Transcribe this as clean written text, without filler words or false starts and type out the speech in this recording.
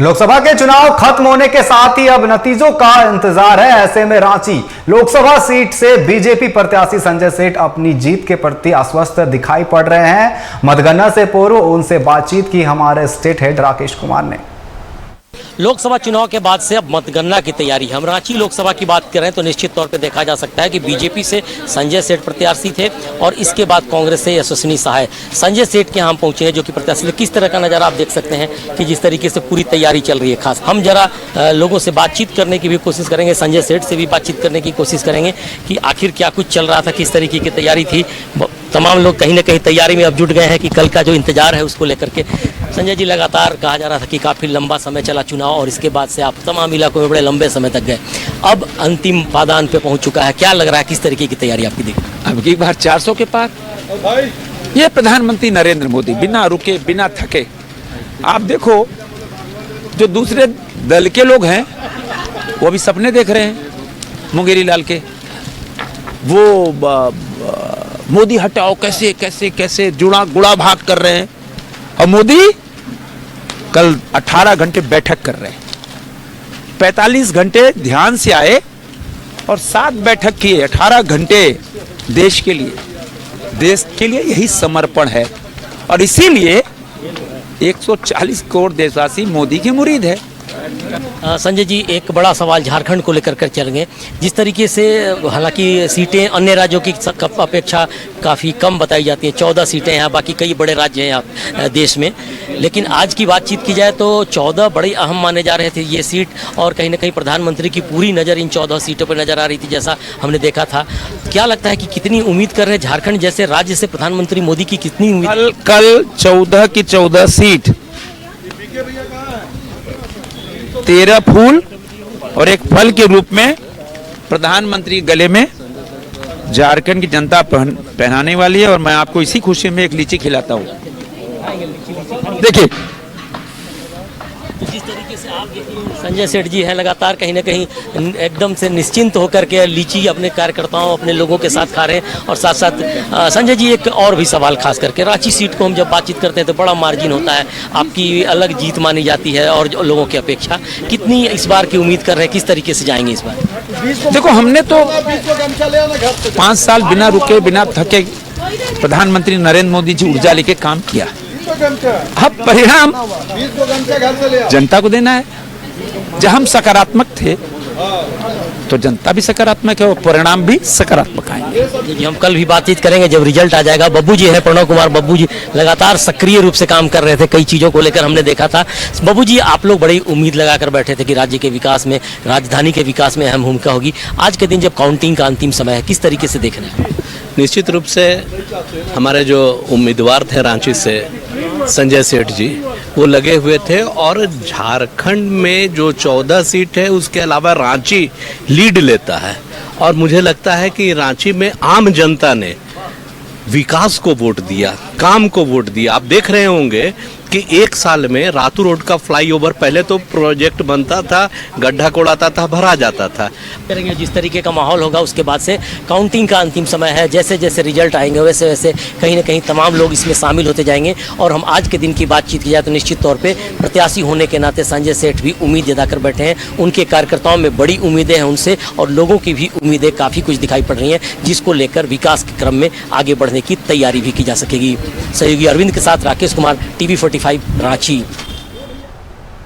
लोकसभा के चुनाव खत्म होने के साथ ही अब नतीजों का इंतजार है। ऐसे में रांची लोकसभा सीट से बीजेपी प्रत्याशी संजय सेठ अपनी जीत के प्रति आश्वस्त दिखाई पड़ रहे हैं। मतगणना से पूर्व उनसे बातचीत की हमारे स्टेट हेड राकेश कुमार ने। लोकसभा चुनाव के बाद से अब मतगणना की तैयारी। हम रांची लोकसभा की बात करें तो निश्चित तौर पे देखा जा सकता है कि बीजेपी से संजय सेठ प्रत्याशी थे और इसके बाद कांग्रेस से यशस्विनी सहाय। संजय सेठ के यहाँ हम पहुंचे हैं जो कि प्रत्याशी थे। किस तरह का नज़ारा आप देख सकते हैं कि जिस तरीके से पूरी तैयारी चल रही है। खास हम जरा लोगों से बातचीत करने की भी कोशिश करेंगे, संजय सेठ से भी बातचीत करने की कोशिश करेंगे कि आखिर क्या कुछ चल रहा था, किस तरीके की तैयारी थी। तमाम लोग कहीं ना कहीं तैयारी में अब जुट गए हैं कि कल का जो इंतजार है उसको लेकर के। संजय जी, लगातार कहा जा रहा था कि काफ़ी लंबा समय चला चुनाव और इसके बाद से आप तमाम इलाकों में बड़े लंबे समय तक गए, अब अंतिम पादान पे पहुंच चुका है। क्या लग रहा है, किस तरीके की तैयारी आपकी दिख? अब की बार 400 के पार। ये प्रधानमंत्री नरेंद्र मोदी बिना रुके बिना थके, आप देखो जो दूसरे दल के लोग हैं वो भी सपने देख रहे हैं मुंगेरी लाल के। वो मोदी हटाओ कैसे कैसे कैसे जुड़ा गुड़ा भाग कर रहे हैं और मोदी कल 18 घंटे बैठक कर रहे हैं। 45 घंटे ध्यान से आए और 7 बैठक किए। 18 घंटे देश के लिए यही समर्पण है और इसीलिए 140 करोड़ देशवासी मोदी के मुरीद है। संजय जी, एक बड़ा सवाल झारखंड को लेकर चलेंगे। जिस तरीके से हालांकि सीटें अन्य राज्यों की अपेक्षा काफ़ी कम बताई जाती हैं, 14 सीटें हैं, बाकी कई बड़े राज्य हैं यहाँ देश में, लेकिन आज की बातचीत की जाए तो 14 बड़ी अहम माने जा रहे थे ये सीट और कहीं ना कहीं प्रधानमंत्री की पूरी नज़र इन 14 सीटों पर नज़र आ रही थी जैसा हमने देखा था। क्या लगता है कि कितनी उम्मीद कर रहे हैं झारखंड जैसे राज्य से प्रधानमंत्री मोदी की, कितनी उम्मीद? कल 14 की 14 सीट 13 फूल और एक फल के रूप में प्रधानमंत्री गले में झारखंड की जनता पहनाने वाली है और मैं आपको इसी खुशी में एक लीची खिलाता हूँ। देखिए जिस तरीके से आप संजय सेठ जी हैं लगातार कहीं ना कहीं एकदम से निश्चिंत होकर के लीची अपने कार्यकर्ताओं अपने लोगों के साथ खा रहे हैं। और साथ साथ संजय जी, एक और भी सवाल खास करके रांची सीट को हम जब बातचीत करते हैं तो बड़ा मार्जिन होता है, आपकी अलग जीत मानी जाती है और लोगों की अपेक्षा। कितनी इस बार की उम्मीद कर रहे हैं, किस तरीके से जाएंगे इस बार? देखो, हमने तो 5 साल बिना रुके बिना थके प्रधानमंत्री नरेंद्र मोदी जी ऊर्जा लेके काम किया। अब परिणाम जनता को देना है। जब हम सकारात्मक थे तो जनता भी सकारात्मक है और परिणाम भी सकारात्मक आएंगे। जी, हम कल भी बातचीत करेंगे जब रिजल्ट आ जाएगा। बब्बू जी है, प्रणव कुमार बब्बू जी लगातार सक्रिय रूप से काम कर रहे थे, कई चीज़ों को लेकर हमने देखा था। बब्बू जी, आप लोग बड़ी उम्मीद लगाकर बैठे थे कि राज्य के विकास में, राजधानी के विकास में अहम भूमिका होगी। आज के दिन जब काउंटिंग का अंतिम समय है, किस तरीके से देख रहे हैं? निश्चित रूप से हमारे जो उम्मीदवार थे रांची से संजय सेठ जी, वो लगे हुए थे और झारखंड में जो 14 सीट है उसके अलावा रांची लीड लेता है और मुझे लगता है कि रांची में आम जनता ने विकास को वोट दिया, काम को वोट दिया। आप देख रहे होंगे कि 1 साल में रातू रोड का फ्लाईओवर, पहले तो प्रोजेक्ट बनता था, गड्ढा कोड़ाता था, भरा जाता था। करेंगे जिस तरीके का माहौल होगा उसके बाद से काउंटिंग का अंतिम समय है। जैसे जैसे रिजल्ट आएंगे वैसे वैसे कहीं ना कहीं तमाम लोग इसमें शामिल होते जाएंगे। और हम आज के दिन की बातचीत की जाए तो निश्चित तौर पे प्रत्याशी होने के नाते संजय सेठ भी उम्मीद जताकर बैठे हैं। उनके कार्यकर्ताओं में बड़ी उम्मीदें हैं उनसे और लोगों की भी उम्मीदें काफ़ी कुछ दिखाई पड़ रही हैं, जिसको लेकर विकास के क्रम में आगे बढ़ने की तैयारी भी की जा सकेगी। सहयोगी अरविंद के साथ राकेश कुमार, TV45 रांची।